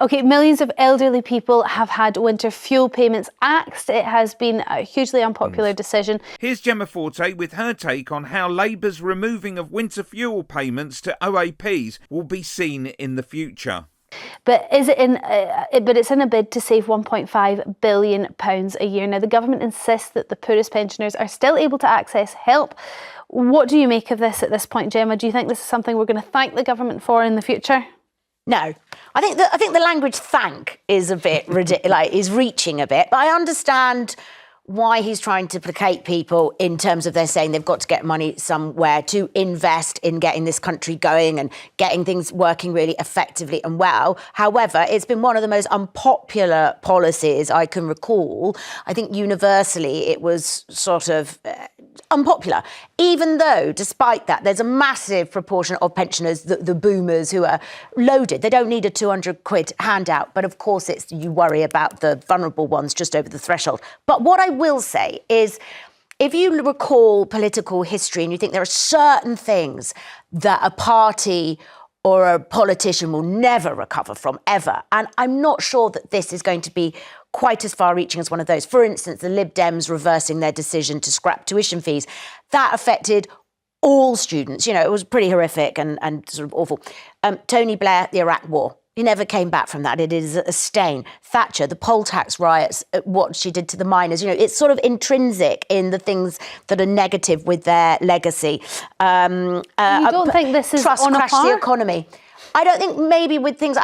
OK, millions of elderly people have had winter fuel payments axed. It has been a hugely unpopular decision. Here's Jemma Forte with her take on how Labour's removing of winter fuel payments to OAPs will be seen in the future. But it's in a bid to save £1.5 billion a year. Now, the government insists that the poorest pensioners are still able to access help. What do you make of this at this point, Jemma? Do you think this is something we're going to thank the government for in the future? No, I think the language "thank" is a bit ridiculous, is reaching a bit. But I understand why he's trying to placate people in terms of they're saying they've got to get money somewhere to invest in getting this country going and getting things working really effectively and well. However, it's been one of the most unpopular policies I can recall. I think universally it was sort of unpopular, even though, despite that, there's a massive proportion of pensioners, the boomers, who are loaded. They don't need a £200 handout, but of course you worry about the vulnerable ones just over the threshold. But what I will say is, if you recall political history and you think there are certain things that a party or a politician will never recover from, ever, and I'm not sure that this is going to be quite as far-reaching as one of those. For instance, the Lib Dems reversing their decision to scrap tuition fees. That affected all students. You know, it was pretty horrific and sort of awful. Tony Blair, the Iraq War. He never came back from that. It is a stain. Thatcher, the poll tax riots, what she did to the miners. You know, it's sort of intrinsic in the things that are negative with their legacy. You don't think this is trust on a crashed par? the economy. I don't think maybe with things,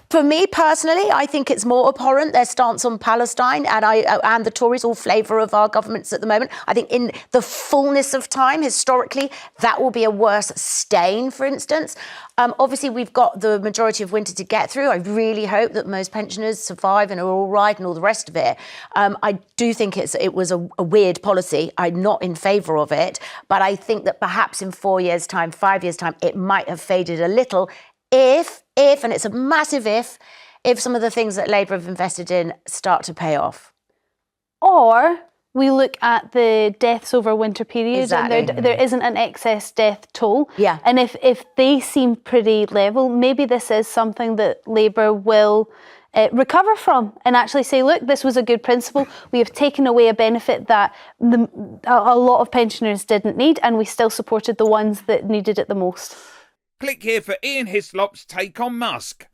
for me personally, I think it's more abhorrent, their stance on Palestine and the Tories, all flavour of our governments at the moment. I think in the fullness of time, historically, that will be a worse stain, for instance. Obviously, we've got the majority of winter to get through. I really hope that most pensioners survive and are all right and all the rest of it. I do think it was a weird policy. I'm not in favour of it. But I think that perhaps in 4 years' time, 5 years' time, it might have faded a little if, and it's a massive if some of the things that Labour have invested in start to pay off. Or we look at the deaths over winter period, Exactly. and there isn't an excess death toll. Yeah. And if they seem pretty level, maybe this is something that Labour will recover from and actually say, look, this was a good principle. We have taken away a benefit that a lot of pensioners didn't need, and we still supported the ones that needed it the most. Click here for Ian Hislop's take on Musk.